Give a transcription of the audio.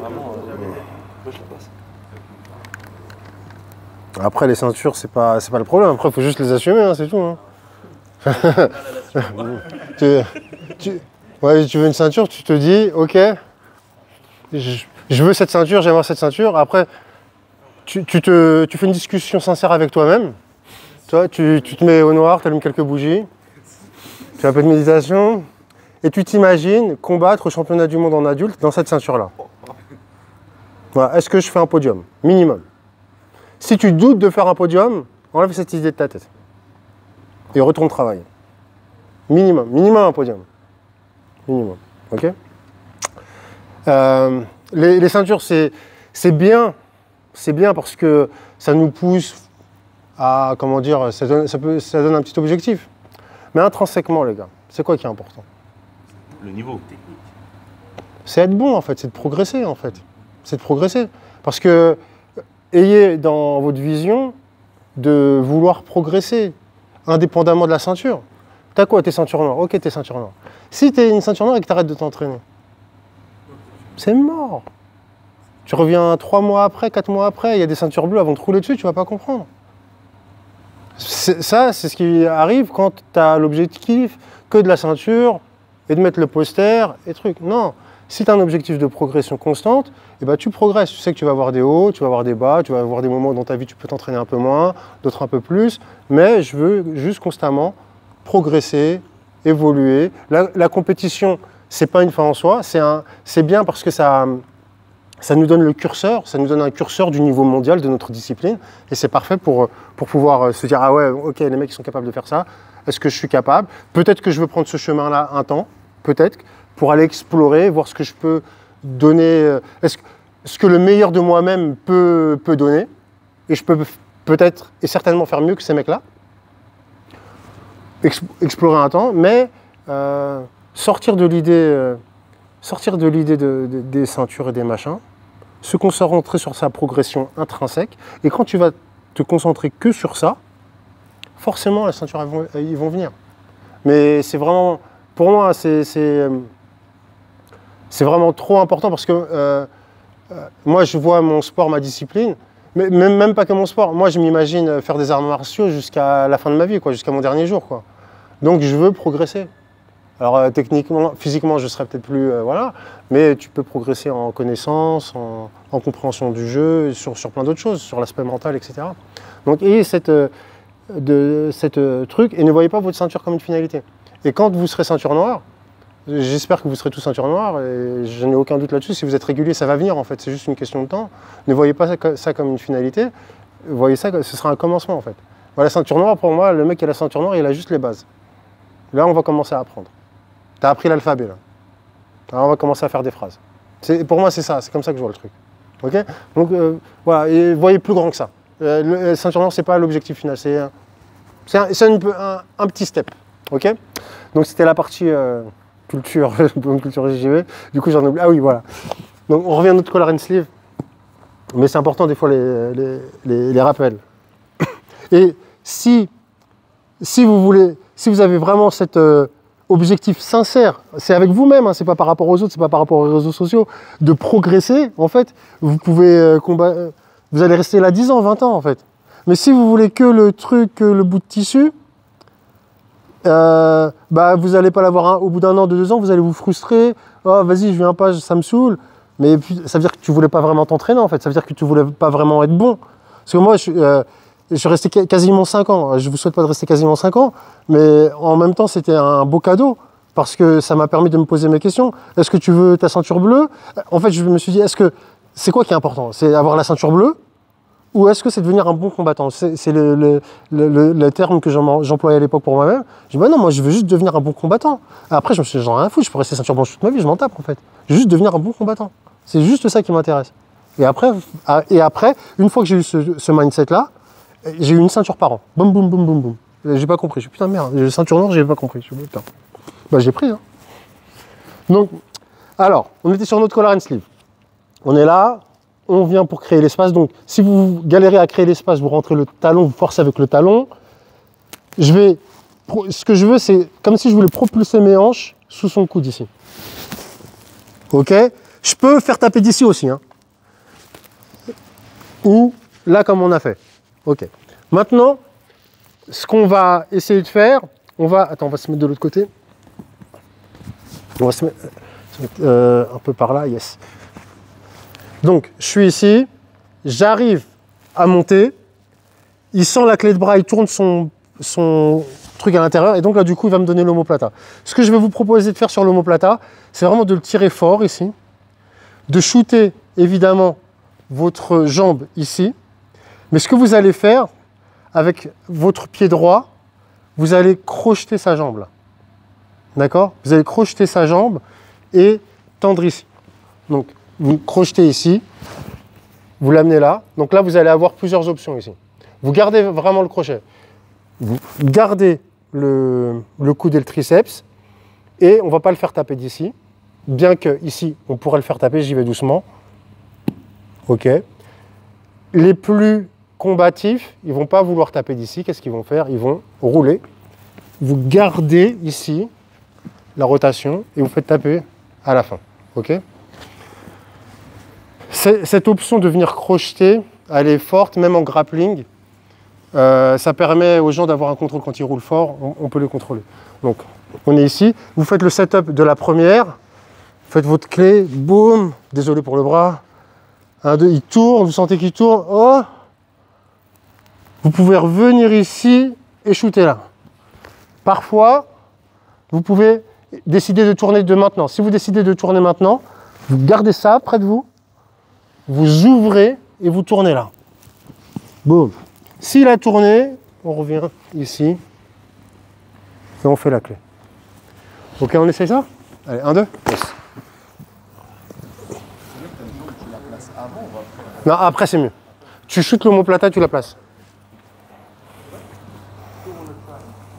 Vraiment, je la passe. Après, les ceintures, c'est pas le problème. Après, il faut juste les assumer, hein, c'est tout. Hein. Ouais, tu veux une ceinture, tu te dis, ok, je veux cette ceinture, j'aimerais cette ceinture. Après, tu fais une discussion sincère avec toi-même. Tu te mets au noir, tu allumes quelques bougies, tu fais un peu de méditation, et tu t'imagines combattre au championnat du monde en adulte dans cette ceinture-là. Voilà. Est-ce que je fais un podium? Minimum. Si tu doutes de faire un podium, enlève cette idée de ta tête. Et retourne travailler. Minimum. Minimum un podium. Minimum. Ok? Les ceintures, c'est bien. C'est bien parce que ça nous pousse à, comment dire, ça donne un petit objectif. Mais intrinsèquement, les gars, c'est quoi qui est important? Le niveau technique. C'est être bon, en fait. C'est de progresser, en fait. C'est de progresser. Parce que ayez dans votre vision de vouloir progresser, indépendamment de la ceinture. T'as quoi? T'es ceinture noire. Ok, t'es ceinture noire. Si t'es une ceinture noire et que t'arrêtes de t'entraîner, c'est mort. Tu reviens 3 mois après, 4 mois après, il y a des ceintures bleues, elles vont te rouler dessus, tu vas pas comprendre. Ça, c'est ce qui arrive quand tu as l'objectif que de la ceinture et de mettre le poster et trucs. Non, si tu as un objectif de progression constante, eh ben, tu progresses. Tu sais que tu vas avoir des hauts, tu vas avoir des bas, tu vas avoir des moments dans ta vie où tu peux t'entraîner un peu moins, d'autres un peu plus. Mais je veux juste constamment progresser, évoluer. La compétition, c'est pas une fin en soi, c'est bien parce que ça nous donne le curseur, ça nous donne un curseur du niveau mondial de notre discipline. Et c'est parfait pour pouvoir se dire, ah ouais, ok, les mecs ils sont capables de faire ça. Est-ce que je suis capable? Peut-être que je veux prendre ce chemin-là un temps, peut-être, pour aller explorer, voir ce que je peux donner, ce que le meilleur de moi-même peut donner. Et je peux peut-être et certainement faire mieux que ces mecs-là. Explorer un temps, mais sortir de l'idée des ceintures et des machins, se concentrer sur sa progression intrinsèque, et quand tu vas te concentrer que sur ça, forcément, les ceintures, ils vont venir. Mais c'est vraiment, pour moi, c'est vraiment trop important parce que moi, je vois mon sport, ma discipline, mais même pas que mon sport. Moi, je m'imagine faire des arts martiaux jusqu'à la fin de ma vie, jusqu'à mon dernier jour, quoi. Donc, je veux progresser. Alors, techniquement, physiquement, je serai peut-être plus, voilà, mais tu peux progresser en connaissance, en compréhension du jeu, sur plein d'autres choses, sur l'aspect mental, etc. Donc, ayez cette truc et ne voyez pas votre ceinture comme une finalité. Et quand vous serez ceinture noire, j'espère que vous serez tous ceinture noire, et je n'ai aucun doute là-dessus, si vous êtes régulier, ça va venir en fait, c'est juste une question de temps. Ne voyez pas ça comme une finalité, voyez ça, ce sera un commencement en fait. Voilà, la ceinture noire, pour moi, le mec qui a la ceinture noire, il a juste les bases. Là, on va commencer à apprendre. Tu as appris l'alphabet là. Alors, on va commencer à faire des phrases. Pour moi, c'est ça, c'est comme ça que je vois le truc. Ok? Donc voilà, et voyez plus grand que ça. La ceinture noire, c'est pas l'objectif final, c'est un petit step. Ok? Donc c'était la partie culture JGV. Du coup, j'en oublie. Ah oui, voilà. Donc on revient à notre collar and sleeve. Mais c'est important des fois les rappels. Et si vous avez vraiment cet objectif sincère, c'est avec vous-même, hein, c'est pas par rapport aux autres, c'est pas par rapport aux réseaux sociaux, de progresser, en fait, vous pouvez vous allez rester là 10 ans, 20 ans, en fait. Mais si vous voulez que le truc, que le bout de tissu, vous n'allez pas l'avoir au bout d'1 an, de 2 ans, vous allez vous frustrer. Oh, vas-y, je viens pas, ça me saoule. Mais puis, ça veut dire que tu voulais pas vraiment t'entraîner, en fait. Ça veut dire que tu voulais pas vraiment être bon. Parce que moi, je suis resté quasiment 5 ans. Je ne vous souhaite pas de rester quasiment 5 ans, mais en même temps, c'était un beau cadeau parce que ça m'a permis de me poser mes questions. Est-ce que tu veux ta ceinture bleue? En fait, je me suis dit, c'est quoi qui est important? C'est avoir la ceinture bleue ou est-ce que c'est devenir un bon combattant? C'est le terme que j'employais à l'époque pour moi-même. Je dis, non, moi, je veux juste devenir un bon combattant. Après, je me suis dit, j'en ai rien à foutre, je peux rester ceinture blanche toute ma vie, je m'en tape, en fait. Je veux juste devenir un bon combattant. C'est juste ça qui m'intéresse. Et après, une fois que j'ai eu ce mindset-là, j'ai eu une ceinture par an. Boum, boum, boum, boum, boum. J'ai pas compris. Je suis putain, merde. J'ai une ceinture noire, j'ai pas compris. Je suis putain. J'ai pris. Hein. Donc, alors, on était sur notre collar and sleeve. On est là, on vient pour créer l'espace. Donc, si vous galérez à créer l'espace, vous rentrez le talon, vous forcez avec le talon. Ce que je veux, c'est comme si je voulais propulser mes hanches sous son coude ici. Ok? Je peux faire taper d'ici aussi. Hein. Ou là, comme on a fait. OK. Maintenant, ce qu'on va essayer de faire, on va se mettre de l'autre côté. On va se mettre un peu par là, yes. Donc, je suis ici, j'arrive à monter, il sent la clé de bras, il tourne son truc à l'intérieur, et donc là, du coup, il va me donner l'omoplata. Ce que je vais vous proposer de faire sur l'omoplata, c'est vraiment de le tirer fort ici, de shooter, évidemment, votre jambe ici, mais ce que vous allez faire, avec votre pied droit, vous allez crocheter sa jambe là. D'accord? Vous allez crocheter sa jambe et tendre ici. Donc, vous crochetez ici, vous l'amenez là. Donc là, vous allez avoir plusieurs options ici. Vous gardez vraiment le crochet. Vous gardez le coude et le triceps. Et on ne va pas le faire taper d'ici. Bien que ici, on pourrait le faire taper, j'y vais doucement. OK. Les plus combatifs, ils ne vont pas vouloir taper d'ici. Qu'est-ce qu'ils vont faire? Ils vont rouler. Vous gardez ici la rotation et vous faites taper à la fin. OK? Cette option de venir crocheter, elle est forte, même en grappling. Ça permet aux gens d'avoir un contrôle quand ils roulent fort, on peut les contrôler. Donc, on est ici. Vous faites le setup de la première. Faites votre clé, boum. Désolé pour le bras. 1, 2, il tourne, vous sentez qu'il tourne. Oh! Vous pouvez revenir ici et shooter là. Parfois, vous pouvez décider de tourner de maintenant. Si vous décidez de tourner maintenant, vous gardez ça près de vous, vous ouvrez et vous tournez là. Boum. S'il a tourné, on revient ici et on fait la clé. Ok, on essaye ça? Allez, 1, 2. Yes. Non, après c'est mieux. Tu shootes l'omoplata, tu la places.